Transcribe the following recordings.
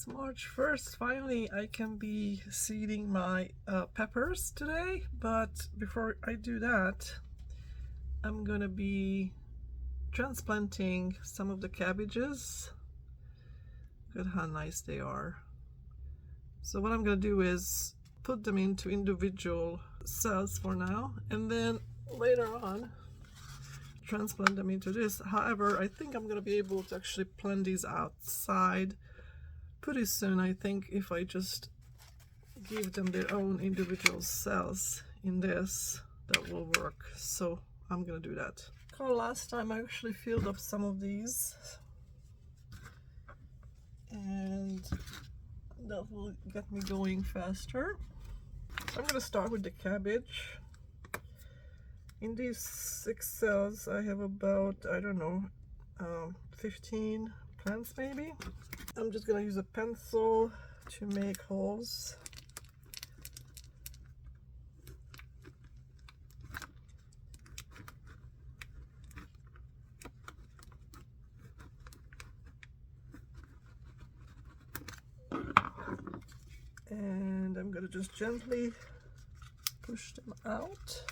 It's March 1st. Finally, I can be seeding my peppers today. But before I do that, I'm gonna be transplanting some of the cabbages. Look at how nice they are. So what I'm gonna do is put them into individual cells for now, and then later on transplant them into this. However, I think I'm gonna be able to actually plant these outside pretty soon. I think if I just give them their own individual cells in this, that will work. So I'm gonna do that. Last time I actually filled up some of these, and that will get me going faster. So I'm gonna start with the cabbage. In these 6 cells I have about, I don't know, 15 plants maybe. I'm just gonna use a pencil to make holes. And I'm gonna just gently push them out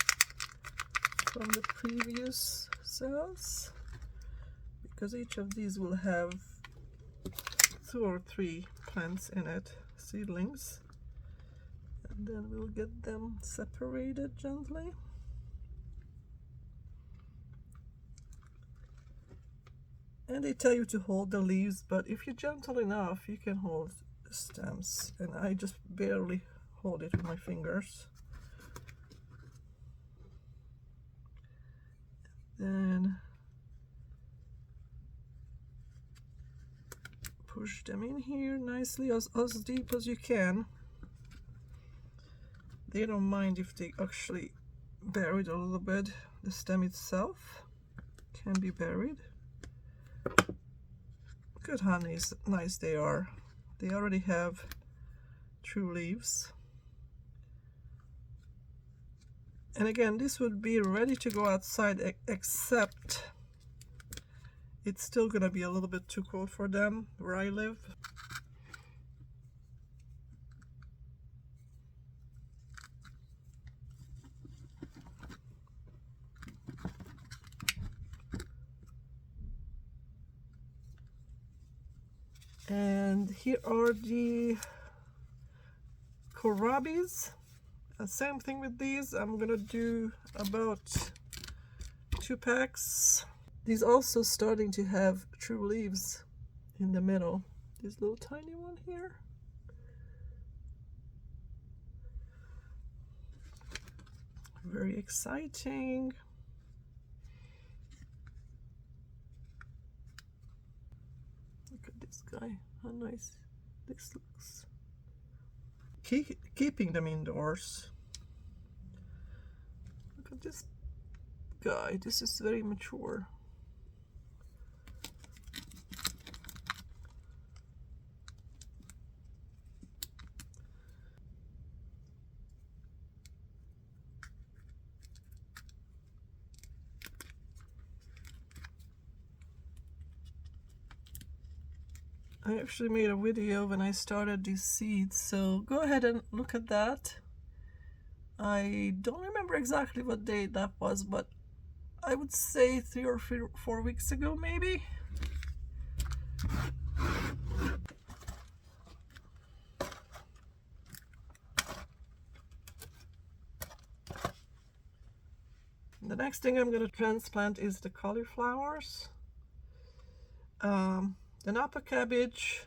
from the previous cells, because each of these will have 2 or 3 plants in it, seedlings, and then we'll get them separated gently. And they tell you to hold the leaves, but if you're gentle enough, you can hold the stems, and I just barely hold it with my fingers. Then push them in here nicely, as deep as you can. They don't mind if they actually buried a little bit. The stem itself can be buried. Look at how nice they are. They already have true leaves. And again, this would be ready to go outside, except it's still gonna be a little bit too cold for them where I live. And here are the Cabbages. Same thing with these. I'm gonna do about 2 packs. These also starting to have true leaves in the middle. This little tiny one here. Very exciting. Look at this guy, how nice this looks. Keeping them indoors. Look at this guy, this is very mature. I actually made a video when I started these seeds, so go ahead and look at that. I don't remember exactly what day that was, but I would say 3 or 4 weeks ago maybe. The next thing I'm going to transplant is the cauliflowers. The Napa cabbage,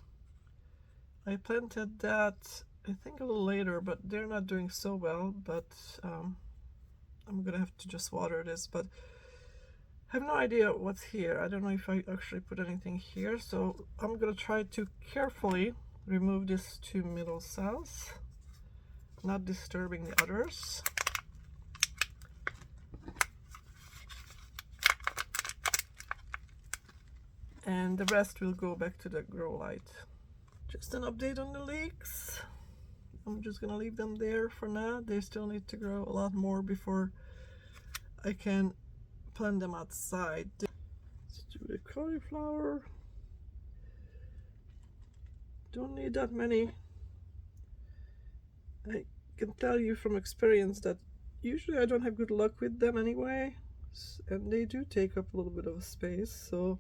I planted that I think a little later, but they're not doing so well, but I'm gonna have to just water this. But I have no idea what's here. I don't know if I actually put anything here, so I'm gonna try to carefully remove these 2 middle cells, not disturbing the others. And the rest will go back to the grow light. Just an update on the leeks. I'm just gonna leave them there for now. They still need to grow a lot more before I can plant them outside. Let's do the cauliflower. Don't need that many. I can tell you from experience that usually I don't have good luck with them anyway, and they do take up a little bit of space, so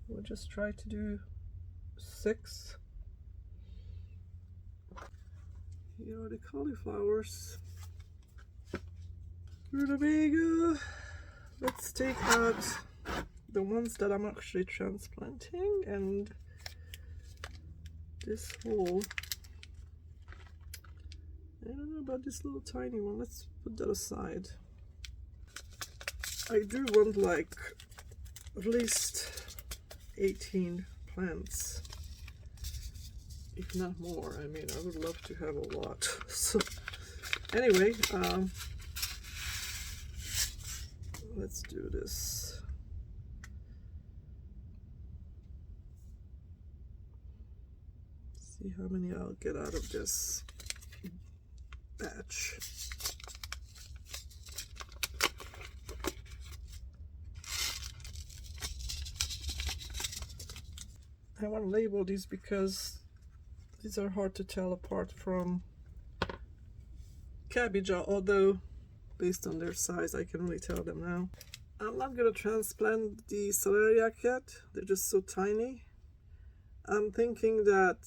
we'll just try to do 6. Here are the cauliflowers. Rutabaga. Let's take out the ones that I'm actually transplanting, and this whole, I don't know about this little tiny one. Let's put that aside. I do want like at least 18 plants, if not more. I mean, I would love to have a lot. So anyway, let's do this. See how many I'll get out of this batch. I want to label these because these are hard to tell apart from cabbage, although based on their size I can really tell them now. I'm not going to transplant the celeriac yet, they're just so tiny. I'm thinking that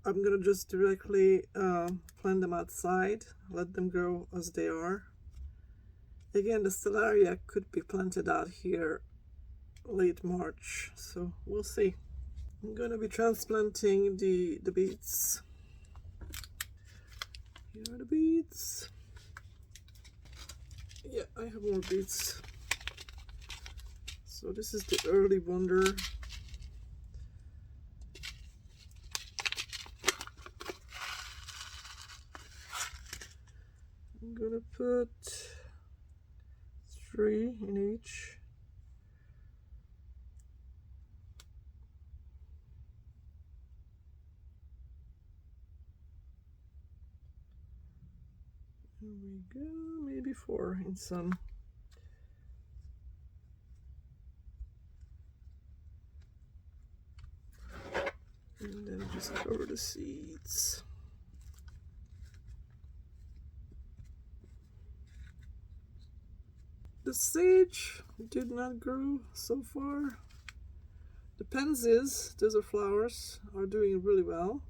I'm going to just directly plant them outside, let them grow as they are. Again, the celeriac could be planted out here late March, so we'll see. I'm going to be transplanting the beets. Here are the beets. Yeah, I have more beets. So this is the early wonder. I'm gonna put 3 in each. There we go, maybe 4 in some. And then just cover the seeds. The sage did not grow so far. The pansies, those are flowers, are doing really well.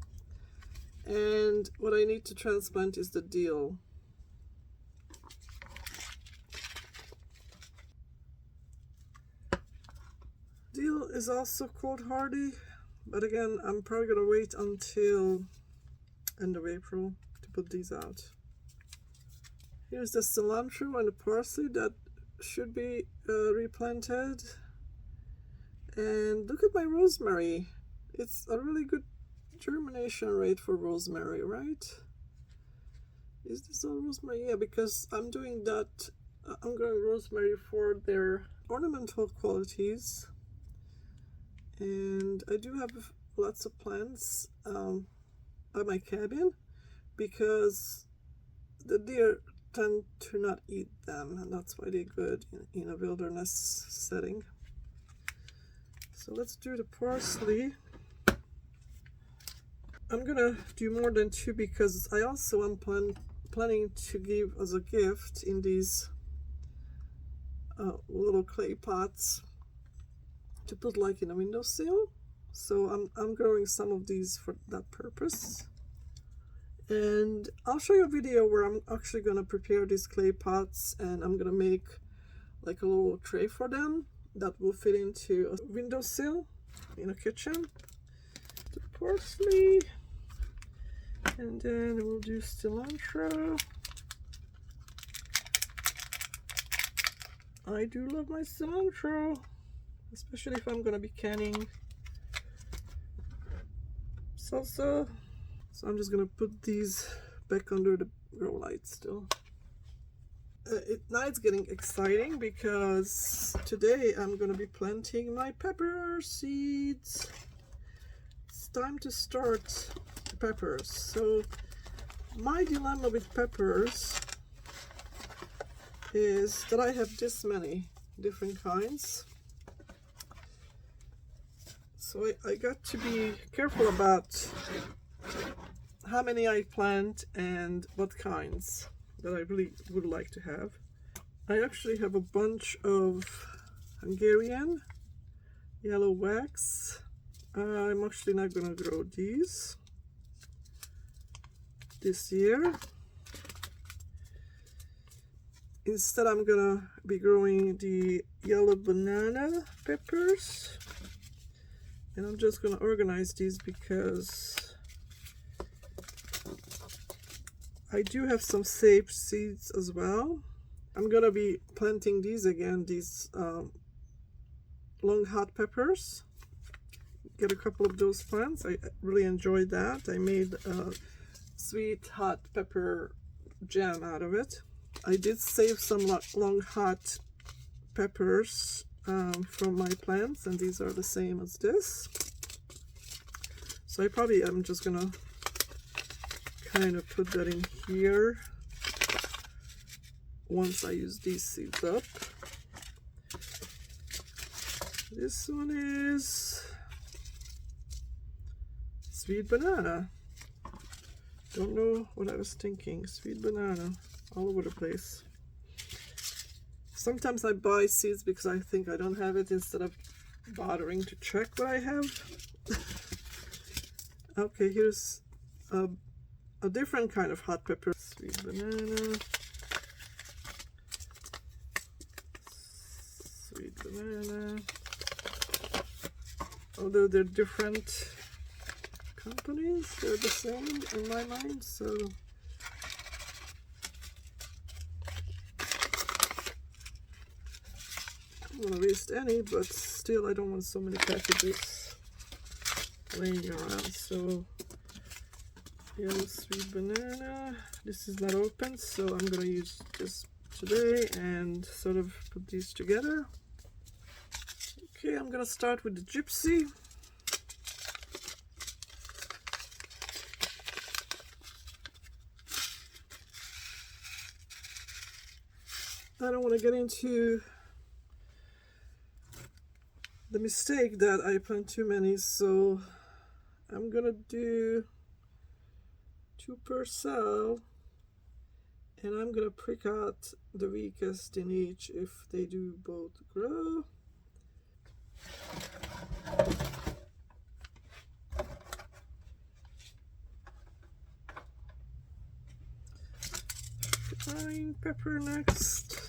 And what I need to transplant is the dill. Dill is also cold hardy, but again, I'm probably gonna wait until end of April to put these out. Here's the cilantro and the parsley that should be replanted. And look at my rosemary. It's a really good germination rate for rosemary, right? Is this all rosemary? Yeah, because I'm doing that. I'm growing rosemary for their ornamental qualities. And I do have lots of plants at my cabin because the deer tend to not eat them, and that's why they're good in a wilderness setting. So let's do the parsley. I'm gonna do more than 2 because I also am planning to give as a gift in these little clay pots to put like in a windowsill. So I'm growing some of these for that purpose. And I'll show you a video where I'm actually going to prepare these clay pots, and I'm going to make like a little tray for them that will fit into a windowsill in a kitchen. The parsley, and then we'll do cilantro. I do love my cilantro, especially if I'm going to be canning salsa. So I'm just going to put these back under the grow light still. Now it's getting exciting because today I'm going to be planting my pepper seeds. It's time to start the peppers. So my dilemma with peppers is that I have this many different kinds. So I got to be careful about how many I plant and what kinds that I really would like to have. I actually have a bunch of Hungarian yellow wax. I'm actually not gonna grow these this year. Instead, I'm gonna be growing the yellow banana peppers, and I'm just gonna organize these because I do have some saved seeds as well. I'm gonna be planting these again, these long hot peppers. Get a couple of those plants. I really enjoyed that. I made a sweet hot pepper jam out of it. I did save some long hot peppers from my plants, and these are the same as this. So I'm just gonna kind of put that in here once I use these seeds up. This one is sweet banana. Don't know what I was thinking. Sweet banana all over the place. Sometimes I buy seeds because I think I don't have it instead of bothering to check what I have. Okay, here's a different kind of hot pepper. Sweet banana. Sweet banana. Although they're different companies, they're the same in my mind, so I don't want to waste any, but still I don't want so many packages laying around. So yellow sweet banana, this is not open, so I'm gonna use this today and sort of put these together. Okay, I'm gonna start with the gypsy. I don't want to get into the mistake that I plant too many, so I'm gonna do 2 per cell, and I'm gonna prick out the weakest in each if they do both grow. Frying pepper next.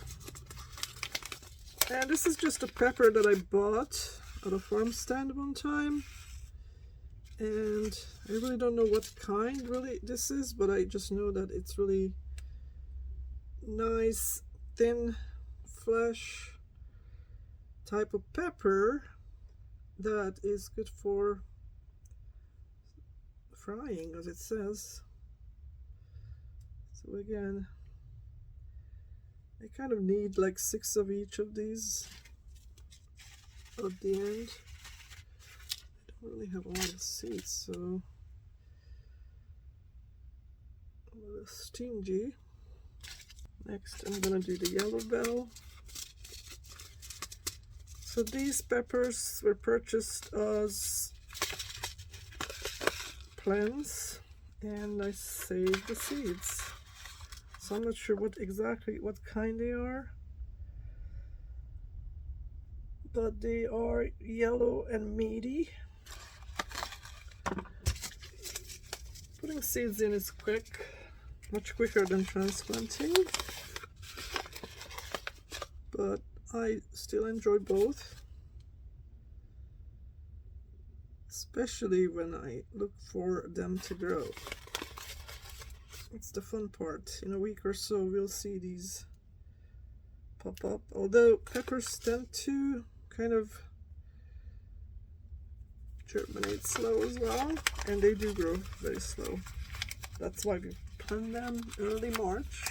And this is just a pepper that I bought at a farm stand one time. And I really don't know what kind really this is, but I just know that it's really nice, thin flesh type of pepper that is good for frying, as it says. So again, I kind of need like 6 of each of these at the end. I don't really have a lot of seeds, so I'm a little stingy. Next, I'm gonna do the yellow bell. So these peppers were purchased as plants, and I saved the seeds. So I'm not sure what kind they are, but they are yellow and meaty. Putting seeds in is quick, much quicker than transplanting, but I still enjoy both, especially when I look for them to grow. It's the fun part. In a week or so we'll see these pop up, although peppers tend to kind of germinate slow as well, and they do grow very slow. That's why we plant them early March.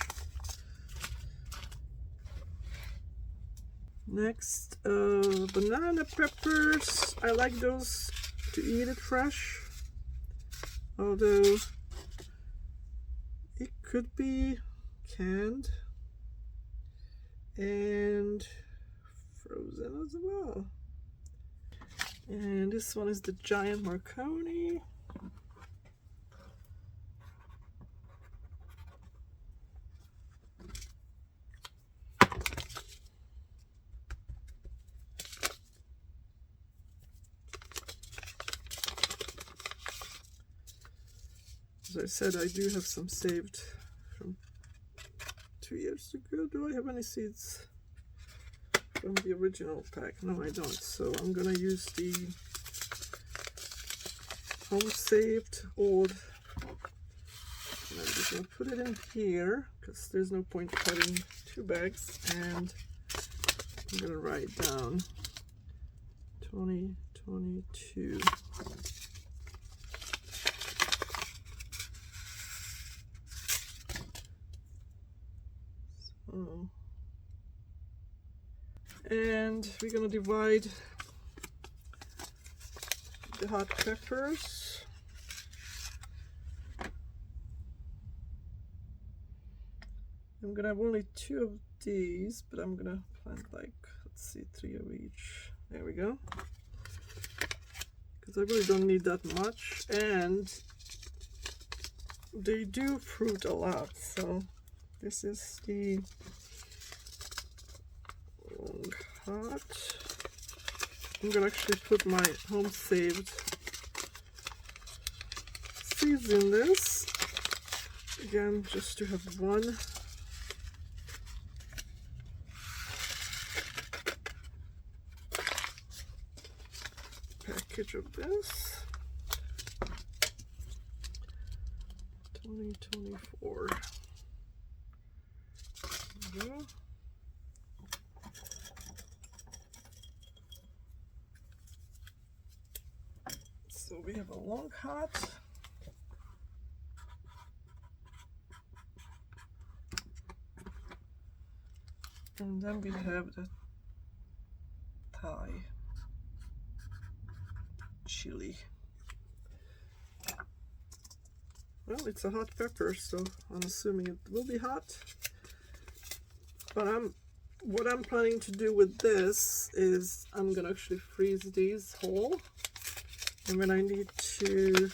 Next, banana peppers. I like those to eat it fresh, although it could be canned and frozen as well. And this one is the giant Marconi. As I said, I do have some saved from 2 years ago. Do I have any seeds from the original pack? No, I don't. So I'm gonna use the home saved old, and I'm just gonna put it in here because there's no point cutting 2 bags, and I'm gonna write down 2022. So, and we're gonna divide the hot peppers. I'm gonna have only 2 of these, but I'm gonna plant like, let's see, 3 of each. There we go. Because I really don't need that much, and they do fruit a lot. So this is the long hot. I'm gonna actually put my home saved seeds in this again, just to have one package of this. 2024. There we go. So we have a long hot. And then we have the Thai chili. Well, it's a hot pepper, so I'm assuming it will be hot. But what I'm planning to do with this is I'm gonna actually freeze these whole. And when I need to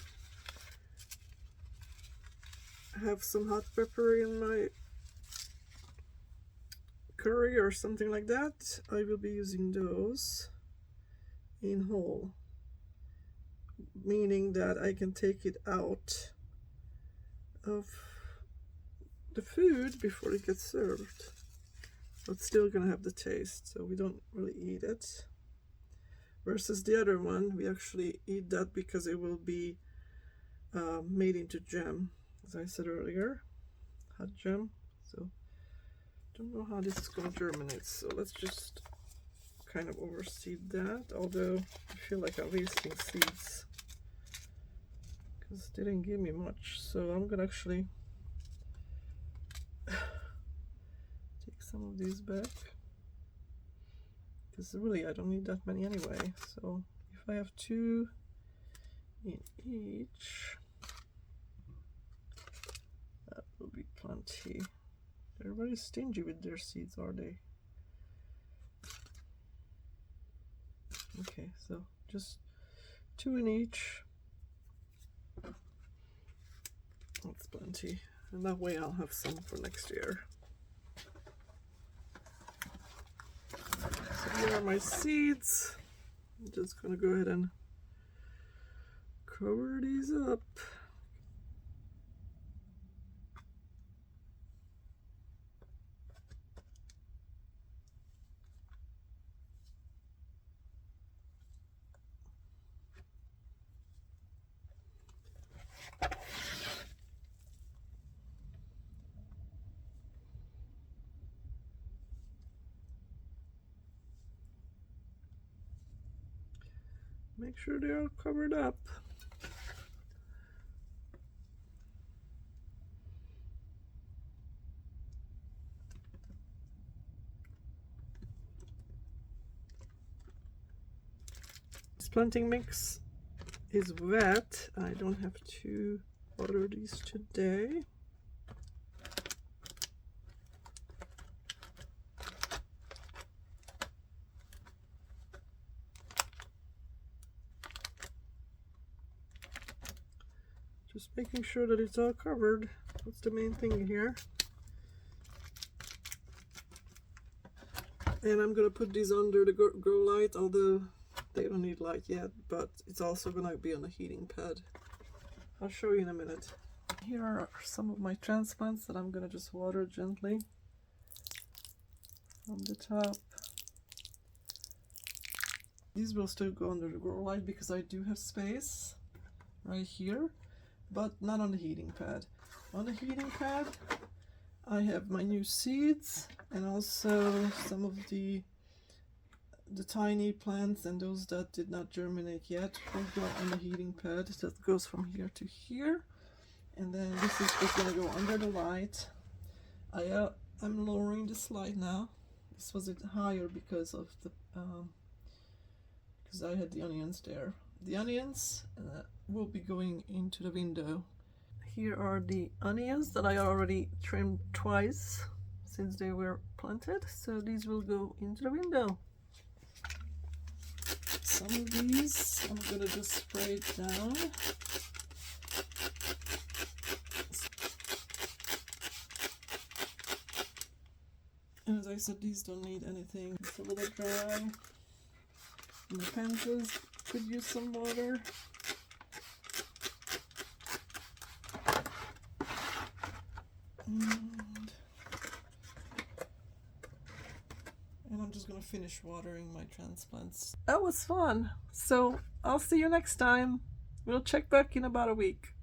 have some hot pepper in my curry or something like that, I will be using those in whole, meaning that I can take it out of the food before it gets served, but still gonna have the taste, so we don't really eat it. Versus the other one, we actually eat that because it will be made into jam, as I said earlier, hot jam. So don't know how this is gonna germinate, so let's just kind of overseed that, although I feel like I'm wasting seeds because they didn't give me much. So I'm gonna actually take some of these back, because really I don't need that many anyway. So if I have 2 in each, that will be plenty. They're very stingy with their seeds, are they? Okay, so just 2 in each. That's plenty, and that way I'll have some for next year. So here are my seeds. I'm just gonna go ahead and cover these up. Make sure they're all covered up. This planting mix is wet. I don't have to water these today. Just making sure that it's all covered. That's the main thing here. And I'm gonna put these under the grow light, although they don't need light yet, but it's also gonna be on a heating pad. I'll show you in a minute. Here are some of my transplants that I'm gonna just water gently from the top. These will still go under the grow light because I do have space right here, but not on the heating pad. On the heating pad, I have my new seeds and also some of the tiny plants, and those that did not germinate yet will go on the heating pad. That goes from here to here, and then this is just going to go under the light. I'm lowering this light now. This was higher because of the because I had the onions there. The onions will be going into the window. Here are the onions that I already trimmed twice since they were planted, so these will go into the window. Some of these I'm gonna just spray it down. And as I said, these don't need anything. It's a little dry. And the pansies could use some water. And I'm just gonna finish watering my transplants. That was fun. So I'll see you next time. We'll check back in about a week.